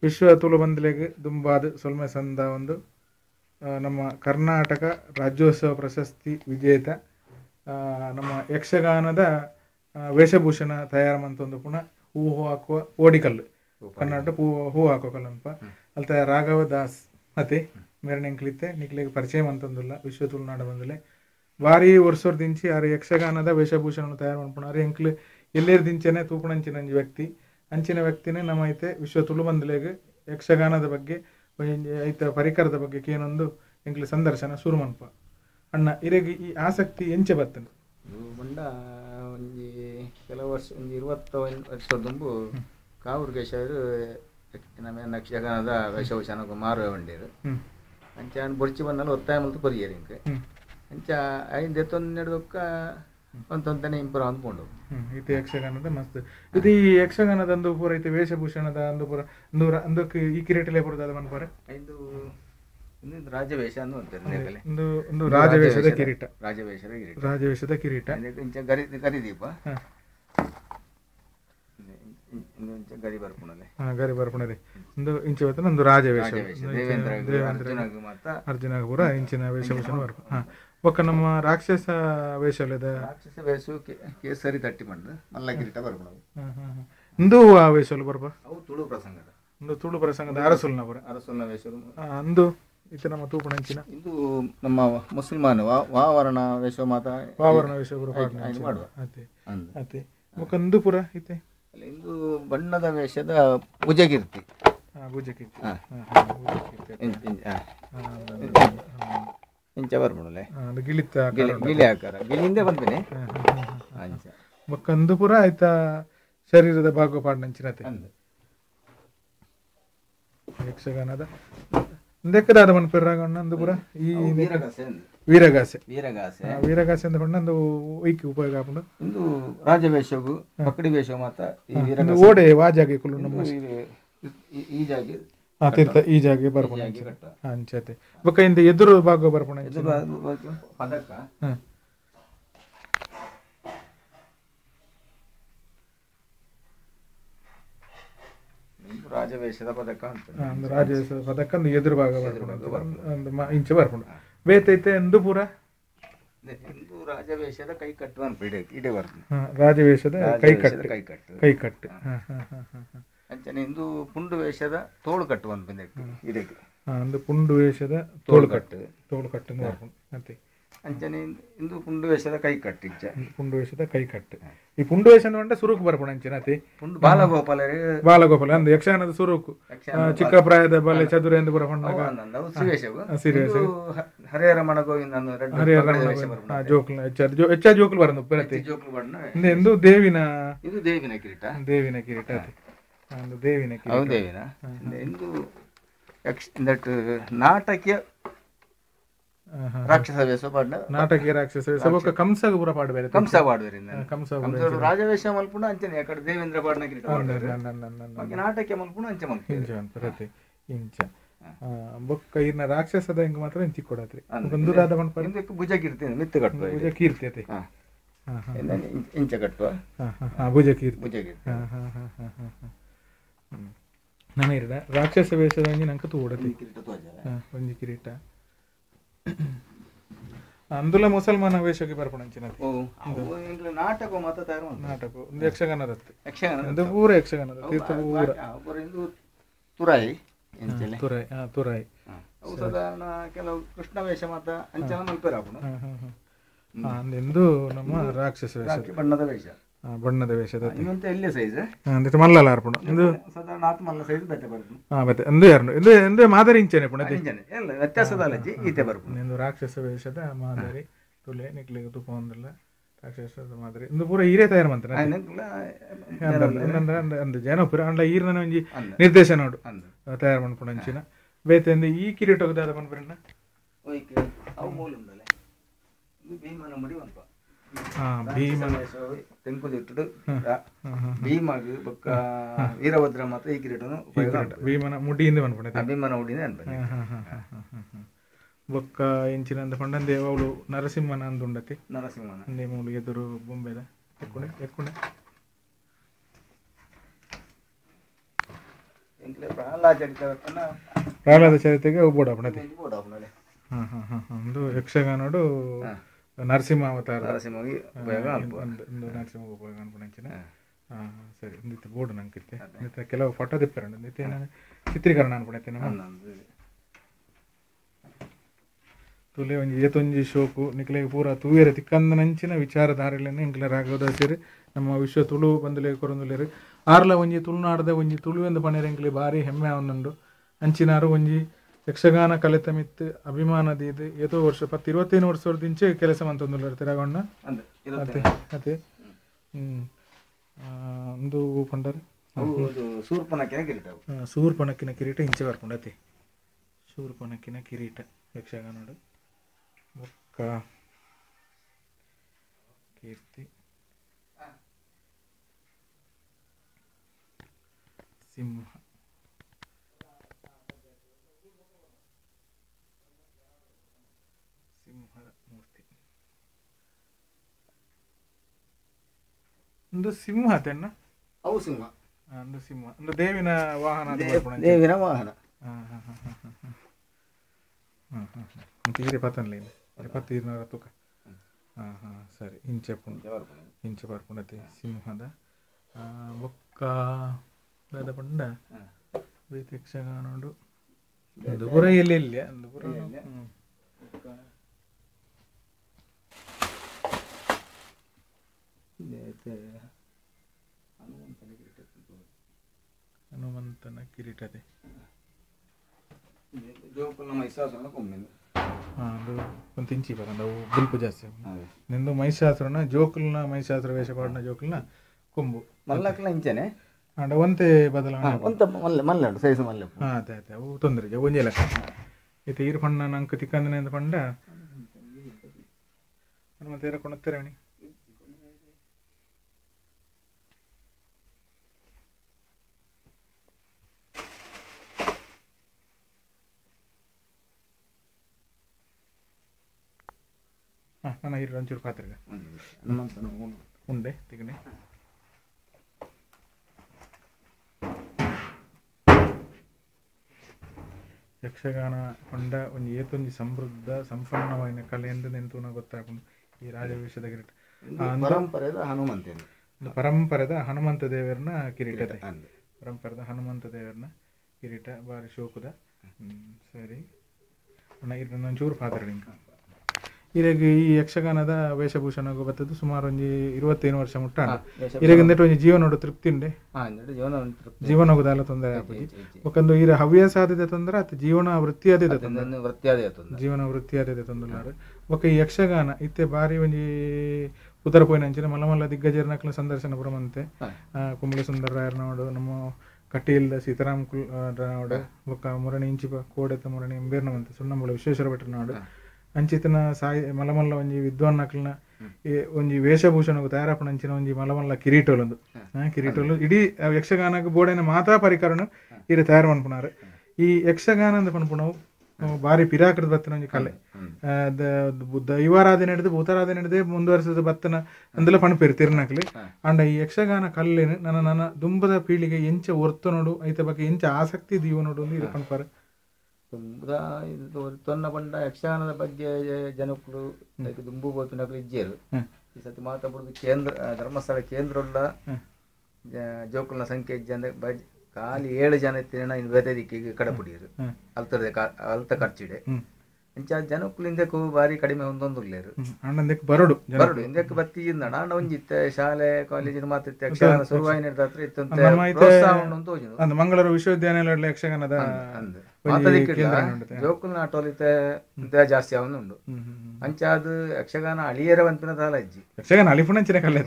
ವಿಶ್ವ ತುಳುಬಂದಿಲೆಗ್ ದುಂಬಾದ್ ಸೊಲ್ಮೆ ಸಂದ ಒಂದು ನಮ್ಮ ಕರ್ನಾಟಕ ರಾಜ್ಯೋತ್ಸವ ಪ್ರಶಸ್ತಿ ವಿಜೇತ ನಮ್ಮ ಯಕ್ಷಗಾನದ ವೇಷಭೂಷಣ ತಯಾರು ಮಂತೊಂದು ಪುನಃ ಹೂವು ಹಾಕುವ ಓಡಿಕಲ್ಲು ಕರ್ನಾಟಕ ಹೂ ಹಾಕುವ ಕಲ್ಲನ್ಪ ಅಲ್ತ ರಾಘವ ದಾಸ್ ಮತ್ತೆ ಮೇರನೆಂಕ್ಲಿತ್ತೆ ನಿಕ್ಲೆಗ್ ಪರಿಚಯ ಮಂತೊಂದುಲ್ಲ ವಿಶ್ವ ತುಳುನಾಡ ಬಂದಲೆ ಭಾರಿ ವರ್ಷದಿಂಚಿ ಆರು ಯಕ್ಷಗಾನದ ವೇಷಭೂಷಣ ತಯಾರು ಮಾಡ್ಪುಣಾರು ಎಂಕ್ಲು ಎಲ್ಲೇರು ದಿಂಚನೆ ತೂಪುಣಂಚಿನ ವ್ಯಕ್ತಿ ಅಂಚಿನ ವ್ಯಕ್ತಿನೇ ನಮ್ಮ ಐತೆ ವಿಶ್ವ ತುಳು ಬಂದಲೆಗ್ ಯಕ್ಷಗಾನದ ಬಗ್ಗೆ ಐತ ಪರಿಕರದ ಬಗ್ಗೆ ಏನೊಂದು ಎಂಕ್ಲು ಸಂದರ್ಶನ ಶುರು ಮನ್ಪ ಅಣ್ಣ ಇರೆಗ್ ಈ ಆಸಕ್ತಿ ಎಂಚೆ ಬರ್ತದೆ ಬಂಡ ಒಂಜಿ ಕೆಲವು ವರ್ಷ ಒಂಜಿ 20 ವರ್ಷದಂಬು ಕಾವೂರ್ಗೇಶರು ನಮ್ಮ ಯಕ್ಷಗಾನದ ವೇಷಭೂಷಣಕ್ಕೆ ಮಾರುವೆ ಬಂಡೇರು ಅಂಚ ಬೊರ್ಚಿ ಬಂದಲ್ಲಿ ಒತ್ತಾಯ ಮಲ್ತು ಬರಿಯರು ಇಂಕ ಅಂಚ ಐದು ಎತ್ತೊಂದೆರಡಕ್ಕ ಒಂತೊಂದನೆ ಇಂಪ್ರೂವ್ ಅಂದ್ಕೊಂಡು ಇದು ಯಕ್ಷಗಾನದ ಮಸ್ತ್ ಇದು ಈ ಯಕ್ಷಗಾನದ ಅಂದು ಪೂರ ಐತೆ ವೇಷಭೂಷಣದ ಅಂದು ಪೂರ ನೂರ ಅಂದಕ್ಕೆ ಈ ಕಿರೀಟಲೇ ಬರುತ್ತದೆ ಮನ್ಪಾರೆ ಐದು ಒಂದು ರಾಜವೇಷ ಅಂತಾರೆ ಒಂದು ರಾಜವೇಷದ ಕಿರೀಟ ರಾಜವೇಷದ ಕಿರೀಟ ಇಂಚ ಗರಿದೀಪ ಗರಿ ಬರ್ಪುಣಲೆ ಗರಿ ಬರ್ಪುಣಲೆ ಒಂದು ಇಂಚ ಹೊತ್ತ ಒಂದು ರಾಜವೇಷ ಅರ್ಜುನ ಪೂರ ಇಂಚಿನ ವೇಷಭೂಷಣ ಬರ್ಪ ಒಕ್ಕ ನಮ್ಮ ರಾಕ್ಷಸ ವೇಷದ ರಾಕ್ಷಸ ವೇಷ ಕೇಸರಿ ತಟ್ಟಿ ಮಂಡು ಮಲ್ಲ ಕಿರೀಟ ಬರ್ಪುಣವು ಇಂದು ಆ ವೇಷಲು ಬರ್ಪ ಅವು ತುಳು ಪ್ರಸಂಗದ ಒಂದು ತುಳು ಪ್ರಸಂಗದ ಅರಸುಲ್ನ ಪುರ ಅರಸುಲ್ನ ವೇಷ ಅಂದು ಇದು ನಮ್ಮ ತೂಪುಣಂಚಿನ ಇದು ನಮ್ಮ ಮುಸಲ್ಮಾನ ವಾವರಣ ವೇಷ ಮಾತ ವಾವರಣ ವೇಷ ಮಾಡುವ ಅದೇ ಅದೇ ಮುಖಂದು ಪುರ ಐತೆ ಇಂದು ಬಣ್ಣದ ವೇಷದ ಭುಜಕೀರ್ತಿ ಭುಜಕೀರ್ತಿ ಇಂಚ ಬರ್ಬಿಡಲೆ ಗಿಳಿತ ಗಿಳಿ ಆಕಾರ ಗಿಳಿಯಿಂದ ಬಂದಿನಿ ಮುಖಂದು ಪುರ ಆಯ್ತಾ ಶರೀರದ ಭಾಗ ಪಾಡ್ನಂಚಿನತೆ ಯಕ್ಷಗಾನದ ದೆಕ್ಕದಾದ ಮನ್ಪಿರ್ರಾಗಣ್ಣ ಅಂದು ಪುರ ಈ ವೀರಗಾಸೆ ವೀರಗಾಸೆ ಅಂದ ಕೊಂಡ ಒಂದು ವೈಕಿ ಉಪಯೋಗ ಹಾಕೊಂಡು ಇಂದು ರಾಜವೇಷವು ಪಕಡಿ ವೇಷ ಮಾತ ಓಡೆ ವಾಜಾಗೆ ಕುಲ್ಲು ನಮ್ಮ ಈ ಜಾಗೆ ತೀರ್ಥ ಈ ಜಾಗೆ ಬರ್ಪಣ ಅಂಚತೆ ಬೊಕ್ಕ ಇಂದ ಎದುರು ಭಾಗ ಬರ್ಪಣ ಪದಕ ರಾಜವೇಷದ ಪದಕ ಅಂತ ರಾಜವೇಷದ ಪದಕ ಒಂದು ಎದುರು ಭಾಗ ಬರ್ಪಣ ಒಂದು ಇಂಚ ಬರ್ಪಣ ಬೇತೈತೆ ಎಂದು ಪೂರ ಇಂದು ರಾಜವೇಷದ ಕೈ ಕಟ್ಟು ಅನ್ಬಿಡಿ ಇಡೆ ಬರ್ತದೆ ರಾಜವೇಷದ ಕೈ ಕಟ್ಟು ಅಂಚನೆ ಇಂದು ಪುಂಡು ವೇಷದ ತೋಳು ಕಟ್ಟು ಅನ್ಬಿದೆ ಇದಕ್ಕೆ ಒಂದು ಪುಂಡು ವೇಷದ ತೋಳು ಕಟ್ಟು ಮತ್ತೆ ಅಂಚನೆ ಇಂದು ಪುಂಡು ವೇಷದ ಕೈ ಕಟ್ಟು ಇಚ್ಚ ಪುಂಡು ವೇಷದ ಕೈ ಕಟ್ಟು ಈ ಪುಂಡು ವೇಷ ಅಂದ್ರೆ ಸುರುಕು ಬರ್ಪಣ ಅಂಚನತಿ ಪುಂಡು ಬಾಲಗೋಪಾಲ ಅಂದ್ರೆ ಯಕ್ಷಗಾನದ ಸುರುಕು ಚಿಕ್ಕ ಪ್ರಾಯದ ಬಾಲ್ಯ ಚದುರ ಎಂದು ಬರ್ಪಣ ಹರಿಹರಮಣ ಗೋವಿಂದ ಜೋಕ್ಲು ಹೆಚ್ಚ ಜೋಕ್ಲು ಬರೋದು ಪ್ರತಿ ಎಂದು ದೇವಿನ ಕಿರೀಟ ಒಂದು ದೇವಿನ ದೇವಿನ ಎಂದು ನಾಟಕೀಯ ರಾಕ್ಷಸ ವೇಷ ನಾಟಕೀಯ ರಾಕ್ಷಸ ವೇಷ ಕಂಸ ಪೂರ ಪಾಡು ಬೇರೆ ಕಂಸ ರಾಜವೇಷ ಮಲ್ಪುಣ ಅಂಚನೆ ಅಕಡೆ ದೇವೇಂದ್ರ ಪಾಡ್ನ ಕಿರೀಟ ನಾಟಕೀಯ ಮಲ್ಪುಣ ಅಂಚೆ ಮಲ್ಪುಣ ಇಂಚ ಬೊಕ್ಕ ಇರ್ನ ರಾಕ್ಷಸದ ಹಿಂಗ ಮಾತ್ರ ಇಂಚಿ ಕೊಡತ್ರಿ ಬಂಧುರಾದ ಮನ್ಪ ಭುಜ ಕೀರ್ತಿ ಮಿತ್ತು ಕಟ್ಟುವ ಭುಜ ಕೀರ್ತಿ ಅತಿ ಇಂಚ ಕಟ್ಟುವ ಭುಜ ಕೀರ್ತಿ ನಾನು ಇರಡ ರಾಕ್ಷಸ ವೇಷದ ನಂಗೆ ತೂಡತಿ ಒಂಜಿ ಕಿರೀಟ అందులో ముసల్మాన్ వేషకి ಬರ್ಪಣಂಚಿನತಿ ನಾಟಕ ಮಾತ ತಯಾರು ನಾಟಕ ಒಂದು ಯಕ್ಷಗಾನದತ್ತೆ ಅದು ಪೂರ ಯಕ್ಷಗಾನದ ತೀರ್ಥ ಪೂರ ಇಂದು ತುರಾಯಿ ತುರಾಯಿ ಅವು ಸಾಧಾರಣ ಕೆಲವು ಕೃಷ್ಣ ವೇಷ ಮಾತ ಅಂಚನ ಮಲ್ಪೆರಾಪುಣ ಅಂದೆಂದು ನಮ್ಮ ರಾಕ್ಷಸ ವೇಷ ಬಣ್ಣದ ವೇಷದ ಎಲ್ಲೇ ಸೈಜ್ ಅಂದ್ರೆ ಮಲ್ಲಲ ಅರ್ಪಣ ಇದು ಸಾಧಾರಣ ಆತ್ಮ ಮಲ್ಲ ಸೈಜ್ ಬತ್ತೆ ಬರ್ಪುಣ ಬತ್ತೆ ಅಂದು ಯಾರು ಇದು ಎಂದೇ ಮಾದರಿ ಇಂಚನೆ ಪುಣ ಎಲ್ಲ ವ್ಯತ್ಯಾಸದ ಅಲಜಿ ಈತೆ ಬರ್ಪುಣ ಎಂದು ರಾಕ್ಷಸ ವೇಷದ ಮಾದರಿ ತುಲೆ ನಿಕ್ಲಿಗೆ ತುಪ್ಪ ಒಂದಿಲ್ಲ ರಾಕ್ಷಸದ ಮಾದರಿ ಇಂದು ಪೂರ ಹೀರೆ ತಯಾರು ಮಂತ್ರ ಅಂದು ಜನಪುರ ಅಂಡ್ಲ ಈರ್ನ ಒಂಜಿ ನಿರ್ದೇಶನ ನೋಡು ತಯಾರು ಮಾಡ್ಕೊಂಡು ಅಂಚಿನ ಬೇತೆ ಈ ಕಿರೀಟ ಹೋಗದ ಬಂದ್ಬಿಡಣ್ಣ ಅವು ಮೂಲ ಉಂಡಲೆ ಇದು ಭೀಮನ ಮುಡಿ ಒಂಪ ಭೀಮನ ತೆಂಕುದಿಟ್ಟು ಭೀಮಗೆ ಬೊಕ್ಕ ವೀರಭದ್ರ ಮಾತ್ರ ಈ ಕಿರೀಟನು ಭೀಮನ ಮುಡಿಯಿಂದ ಬಂದ್ಬಿಡ ಭೀಮನ ಮುಡಿಯಿಂದ ಅನ್ಬಂದಿ ಬೊಕ್ಕ ಇಂಚಿನ ಪಂಡಂದೆ ಅವಳು ನರಸಿಂಹನ ಅಂದುಂಡತಿ ನರಸಿಂಹನ ಅಂದೇ ಮೂಲು ಎದುರು ಬೊಂಬೆದ ಎಕ್ಕುಣೆ ಪ್ರಹ್ಲಾದ ಚರಿತೆಗೆ ಬೋಡ ಪಣತಿ ಹಾಂ ಹಾಂ ಹಾಂ ಹಾಂ ಒಂದು ಯಕ್ಷಗಾನೋಡು ನರಸಿಂಹ ಅವತಾರ ಒಂದು ನರಸಿಂಹ ಉಪಯೋಗ ಅನ್ಪಣಂಚಿನ ಹಾಂ ಹಾಂ ಸರಿ ಒಂದಿತ್ತು ಬೋರ್ಡು ನಂಗೆ ಇತ್ತೆ ಕೆಲವು ಫೋಟೋ ತಿಪ್ಪಾರ ಒಂದಿತ್ತೆ ನಾನು ಚಿತ್ರೀಕರಣ ಅನ್ಪಣೈತೆ ನಮ್ಮ ತುಲೆ ಒಂಜಿ ಏತೊಂಜಿ ಶೋಕು ನಿಕ್ಲೆಗೆ ಪೂರ ತೂಯರೆ ತಿಕ್ಕಂದನಂಚಿನ ವಿಚಾರಧಾರೆಗಳನ್ನು ಇಂಕ್ಲೆ ರಾಘವದ ಸೇರಿ ನಮ್ಮ ವಿಶ್ವ ತುಳು ಬಂದುಲೆ ಕೊರೊಂದುಲೇರು ಆರ್ಲ ಒಂಜಿ ತುಳುನಾಡದ ಒಂಜಿ ತುಳುವೆಂದು ಪಣೆರೆ ಎಂಕ್ಲೆ ಭಾರಿ ಹೆಮ್ಮೆ ಅವನುಂಡು ಅಂಚಿನಾರು ಒಂಜಿ ಯಕ್ಷಗಾನ ಕಲಿತ ಮಿತ್ತು ಅಭಿಮಾನದ ಇದು ಏತೋ ವರ್ಷ 10-25 ವರ್ಷದಿಂಚೆ ಕೆಲಸ ಮಂತೊಂದುಲ್ಲೇರು ತಿರಗೊಂಡ ಅದೇ ಅದೇ ಒಂದು ಪಂಡರು ಸೂರ್ಪನಕ್ಕಿನ ಕಿರೀಟ ಇಂಚೆ ಬರ್ಕೊಂಡತಿ ಶೂರ್ಪನಕ್ಕಿನ ಕಿರೀಟ ಯಕ್ಷಗಾನೋಡು ಬೊಕ್ಕ ಕೀರ್ತಿ ಸಿಂಹ ಸಿಂಹದ ಮೂರ್ತಿ ಒಂದು ಸಿಂಹ ತೆನ್ನ ಅವು ಸಿಂಹ ಒಂದು ಸಿಂಹ ಒಂದು ದೇವಿನ ವಾಹನ ದೇವಿನ ವಾಹನ ತೀರೆ ಪತನ್ಲಿ 20 ತೂಕ ಹಾಂ ಹಾಂ ಸರಿ ಇಂಚೆ ಬರ್ಪುಂಡತಿ ಸಿಂಹದ ಬೊಕ್ಕ ಬೇದ ಪಂಡ ಬೇತಿ ಯಕ್ಷಗಾನೋಡು ಒಂದು ಪುರ ಎಲ್ಲೆಲ್ಲ ಒಂದು ಪುರ ಹನುಮಂತನ ಕಿರೀಟದೆ ಅದು ಒಂದು ಇಂಚಿ ಬರಂದ ಅವು ಗುಲ್ಪು ಜಾಸ್ತಿ ನಿಂದು ಮಹಿಷಾಸುರನ ಜೋಕುಲ್ನ ಮಹಿಷಾಸುರ ವೇಷ ಪಾಡಿನ ಜೋಕುಲ್ನ ಕೊಂಬು ಮಲ್ಲಕ್ಲ ಇಂಚನೆ ಆಂಡ ಒಂತೆ ಬದಲಾವಣೆ ಮಲ್ಲೆ ಸೈಜ್ ಮಲ್ಲೆ ಹಾಂ ಅದೇ ಅದೇ ಅವು ತೊಂದರೆ ಒಂಜೆ ಲೆಕ್ಕ ಈತ ಈರು ಪಣ್ಣ ನಂಗೆ ತಿಕ್ಕಂದನೆ ಅಂತ ಪಂಡ ಹನುಮಂತ ಏರಕೊಂಡು ತೆರವಣಿ ಹಾಂ ನನ್ನ ಇರು ಒಂಚೂರು ಪಾತ್ರೆಗೆ ಉಂಡೆ ತಿಗಣೆ ಯಕ್ಷಗಾನ ಪಂಡ ಒಂದು ಏತೊಂಜಿ ಸಮೃದ್ಧ ಸಂಪನ್ನವಾಯಿನ ಕಲೆಯಿಂದ ನೆಂತುನ ಗೊತ್ತಾಕೊಂಡು ಈ ರಾಜವೇಷದ ಕಿರೀಟ ಪರಂಪರೆದ ಹನುಮಂತ ದೇವರನ ಕಿರೀಟ ಪರಂಪರೆದ ಹನುಮಂತ ದೇವರನ ಕಿರೀಟ ಭಾರಿ ಶೋಕದ ಸರಿ ಒಂಚೂರು ಪಾತ್ರೆ ಇಂಕ ಇರಾಗ ಈ ಯಕ್ಷಗಾನದ ವೇಷಭೂಷಣಗೂ ಬರ್ತದ್ದು ಸುಮಾರು ಒಂಜಿ 25 ವರ್ಷ ಮುಟ್ಟಾಂಡ ಇರಾಗಂದಟ್ಟು ಒಂಜಿ ಜೀವನೋಡು ತೃಪ್ತಿ ಉಂಡೆ ಜೀವನೋಗುದಾಲ ತೊಂದರೆ ಆಪುಜಿ ಒಕ್ಕಂದು ಇರ ಹವ್ಯಾಸ ಆದಿದೆ ತೊಂದರೆ ಅತ್ ಜೀವನ ವೃತ್ತಿ ಆದಿದೆ ಜೀವನ ವೃತ್ತಿ ಆದಿದೆ ತೊಂದರೆ ಒಕ್ಕ ಈ ಯಕ್ಷಗಾನ ಇತ್ತೆ ಬಾರಿ ಒಂಜಿ ಉತ್ತರ ಪೋಯಿನಂಚಿನ ಮಲ್ಲ ದಿಗ್ಗಜರ್ನಕ್ಲ ಸಂದರ್ಶನ ಪುರಮಂತೆ ಕುಂಬಳ ಸುಂದರ ರಾಯರ್ನೋಡು ನಮ್ಮ ಕಟೀಲ್ದ ಸೀತಾರಾಮ್ ಕುಲ್ನೋಡು ಒಕ್ಕ ಮುರಣಿ ಇಂಚಿ ಕೋಡೆತ ಮುರಣಿ ಎಂಬೇರ್ನವಂತೆ ಸುಣ್ಣಂಬಳ ವಿಶ್ವೇಶ್ವರ ಭಟ್ರನೋಡು ಅಂಚಿತನ ಸಾಯಿ ಮಲಮಲ್ಲ ಒಂಜಿ ವಿದ್ವಾನ್ನಕ್ಲನ ಒಂಜಿ ವೇಷಭೂಷಣಗೂ ತಯಾರಾಪಣಂಚಿನ ಒಂಜಿ ಮಲಮಲ್ಲ ಕಿರೀಟೋಲೊಂದು ಕಿರೀಟೋಲು ಇಡೀ ಯಕ್ಷಗಾನಕ್ಕೆ ಬೋಡೈನ ಮಾತಾ ಪರಿಕರನು ಇರು ತಯಾರು ಮನ್ಪುನಾರು ಈ ಯಕ್ಷಗಾನ ಅಂತ ಪನ್ಪುಣವು ಭಾರಿ ಪಿರಾಕೃತ ಬತ್ತನ ಒಂಜಿ ಕಲೆ ದೈವಾರಾಧನೆ ಹಿಡಿದು ಭೂತಾರಾಧನೆ ಹಿಡಿದು ಮುಂದುವರಿಸಿದ ಬತ್ತನ ಅಂದೆಲ್ಲ ಪಣಪೇರು ತಿರ್ನಕ್ಲಿ ಅಂಡ ಈ ಯಕ್ಷಗಾನ ಕಲ್ಲೇನು ನನ್ನ ದುಂಬದ ಪೀಳಿಗೆ ಎಂಚ ಒರ್ತು ನೋಡು ಐತ ಬಗ್ಗೆ ಎಂಚ ಆಸಕ್ತಿ ದೀವ ನೋಡು ಒಂದು ಇದು ಪಣಪಾರು ತುಂಬ ಇದು ತೊನ್ನ ಪಂಡ ಯಕ್ಷಗಾನದ ಬಗ್ಗೆ ಜನಕ್ಕಳು ದುಂಬು ಬೋಪಿನಕ್ಲು ಇಜ್ಜೇರು ಈ ಸತಿ ಮಾತಾಡೋದು ಕೇಂದ್ರ ಧರ್ಮಸ್ಥಳ ಕೇಂದ್ರಲ್ಲ ಜೋಕುಲ್ನ ಸಂಖ್ಯೆ ಇಜ್ಜೆ ಅಂದ್ರೆ ಖಾಲಿ 7 ಜನ ಎತ್ತಿನ ಇನ್ನು ಬೇರೆ ದಿಕ್ಕಿಗೆ ಕಡಪುಡಿಯರು ಅಲ್ತ ಖರ್ಚಿಡೆ ಇಂಚ ಜನಕ್ಕಳು ಇಂದಕ್ಕೂ ಬಾರಿ ಕಡಿಮೆ ಒಂದೊಂದುಲ್ಲೇರು ಬರಡು ಇಂದಕ್ಕೆ ಬತ್ತಿಜಿಂದ ನಾನ ಒಂಜಿತ್ತೆ ಶಾಲೆ ಕಾಲೇಜಿನ ಮಾತಿತ್ತೆ ಯಕ್ಷಗಾನ ಶುರುವಾಯಿನ ಹತ್ರ ಇತ್ತು ಮಂಗಳೂರು ವಿಶ್ವವಿದ್ಯಾನಿಲಯ ಯಕ್ಷಗಾನದ ಜೋಕುಲ್ ನಾಟೋಲಿತೆ ಜಾಸ್ತಿ ಅವನುಂಡು ಅಂಚ ಅದು ಯಕ್ಷಗಾನ ಅಳಿಯರ ವಂಪಿನ ತಾಲ ಅಜ್ಜಿ ಯಕ್ಷಗಾನ ಅಳಿಪುಣಂಚಿನ ಕಲೆ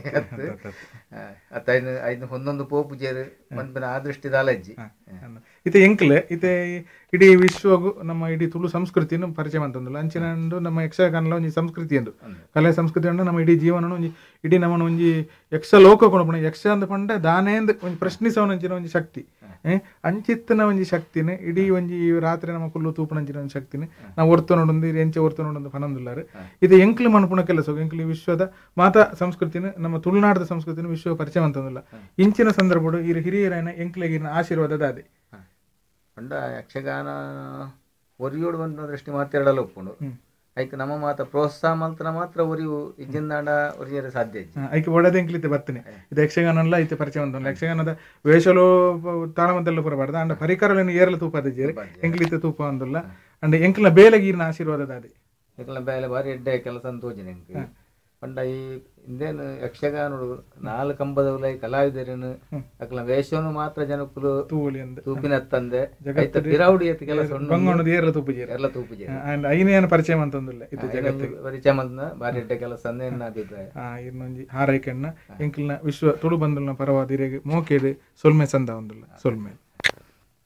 ಅತ್ತ ಐದು ಒಂದೊಂದು ಪೋಪುಜೇರು ವಂಪಿನ ಆ ದೃಷ್ಟಿ ತಾಲ ಅಜ್ಜಿ ಇತ್ತೆ ಎಂಕ್ಲೆ ಇತ್ತೆ ಇಡೀ ವಿಶ್ವಗೂ ನಮ್ಮ ಇಡೀ ತುಳು ಸಂಸ್ಕೃತಿಯನ್ನು ಪರಿಚಯ ಅಂತಂದಿಲ್ಲ ಅಂಚಿನಂದು ನಮ್ಮ ಯಕ್ಷಗಾನ ಒಂಜಿ ಸಂಸ್ಕೃತಿ ಎಂದು ಕಲೆ ಸಂಸ್ಕೃತಿ ಅಂಡು ನಮ್ಮ ಇಡೀ ಜೀವನ ಒಂಜಿ ಇಡೀ ನಮ್ಮನ್ನು ಒಂಜಿ ಯಕ್ಷ ಲೋಕ ಕೊಡ ಯಕ್ಷ ಅಂತ ಪಂಡ ದಾನೇಂದು ಒಂಜಿ ಪ್ರಶ್ನಿಸವನಂಚಿನ ಒಂಜಿ ಶಕ್ತಿ ಅಂಚಿತ್ತನ ಒಂಜಿ ಶಕ್ತಿನೇ ಇಡೀ ಒಂಜಿ ರಾತ್ರಿ ನಮ್ಮ ಕುಲ್ಲು ತೂಪನಂಚಿನ ಒಂದು ಶಕ್ತಿನೇ ನಾವು ಹೊರ್ತು ನೋಡೊಂದು ಎಂಚೆ ಹೊರ್ತು ನೋಡೊಂದು ಪನೊಂದುಲ್ಲಾರು ಇದು ಎಂಕ್ಲು ಮನ್ಪುಣ ಕೆಲಸ ಎಂಕ್ಲು ವಿಶ್ವದ ಮಾತಾ ಸಂಸ್ಕೃತಿನ ನಮ್ಮ ತುಳುನಾಡದ ಸಂಸ್ಕೃತಿನ ವಿಶ್ವ ಪರಿಚಯ ಅಂತಂದಿಲ್ಲ ಇಂಚಿನ ಸಂದರ್ಭಡು ಈ ಹಿರಿಯರನ ಎಂಕ್ಲೆಗಿನ ಆಶೀರ್ವಾದದ ಅದೇ ಪಂಡ ಯಕ್ಷಗಾನ ಒರಿಯೋಡು ಬಂದ ದೃಷ್ಟಿ ಮಾತಾಡಲು ಒಪ್ಪುಂಡು ಐಕ್ ನಮ್ಮ ಮಾತ ಪ್ರೋತ್ಸಾಹ ಮಲ್ತನ ಮಾತ್ರ ಒರಿಯು ಇಜ್ಜಿಂದಾಂಡ ಒರಿಯರೆ ಸಾಧ್ಯ ಇಜ್ಜಿ ಐಕೆ ಒಡದೆ ಎಂಕ್ಲಿತ್ತೆ ಬರ್ತನೆ ಇದು ಯಕ್ಷಗಾನಲ್ಲ ಐತೆ ಪರಿಚಯ ಒಂದು ಯಕ್ಷಗಾನದ ವೇಷಲು ತಾಳಮದ್ದೆಲ್ಲ ಪುರಬಾರ್ದು ಅಂಡ ಪರಿಕರಗಳನ್ನು ಏರಲು ತೂಪದಿದ್ದೀರಿ ಎಂಕ್ಲಿತ್ತೆ ತೂಪ ಒಂದಲ್ಲ ಅಂಡ್ ಎಂಕ್ಲ ಬೇಲಗೀರಿನ ಆಶೀರ್ವಾದದ ಅದೇ ಎಂಕ್ಲ ಬೇಲೆ ಬಾರಿ ಎಡ್ಡೆ ಕೆಲಸ ಅಂತ ತೋಜಿನ ಎಂಕ್ ಪಂಡ ಈ ಇಂದೇನು ಯಕ್ಷಗಾನಡು ನಾಲ್ಕು ಕಂಬದ ಕಲಾವಿದರೇನು ಅಕ್ಲ ವೇಷನು ಮಾತ್ರ ಜನಕ್ಕಲು ತೂಲಿ ಅಂದ ತೂಪಿನ ತಂದೆ ಬಿರಾವುಡಿ ಎತ್ತ ಕೆಲಸ ಬಂಗೋಣದ ಏರ್ಲ ತೂಪುಜೇರಿ ಎಲ್ಲ ತೂಪುಜೇರಿ ಅಂಡ್ ಐನೇನು ಪರಿಚಯ ಅಂತಂದಿಲ್ಲ ಇದು ಜಗತ್ತಿಗೆ ಪರಿಚಯ ಮಂದ ಬಾರಿ ಎಡ್ಡೆ ಕೆಲಸ ಅಂದೆ ನನ್ನ ಅಭಿಪ್ರಾಯ ಇನ್ನೊಂಜಿ ಹಾರೈಕೆಣ್ಣ ಎಂಕ್ಲಿನ ವಿಶ್ವ ತುಳು ಬಂಧುಲ್ನ ಪರವಾದ ಮೋಕೆಡ್ ಸೊಲ್ಮೆ ಸಂದ ಒಂದಿಲ್ಲ ಸೊಲ್ಮೆ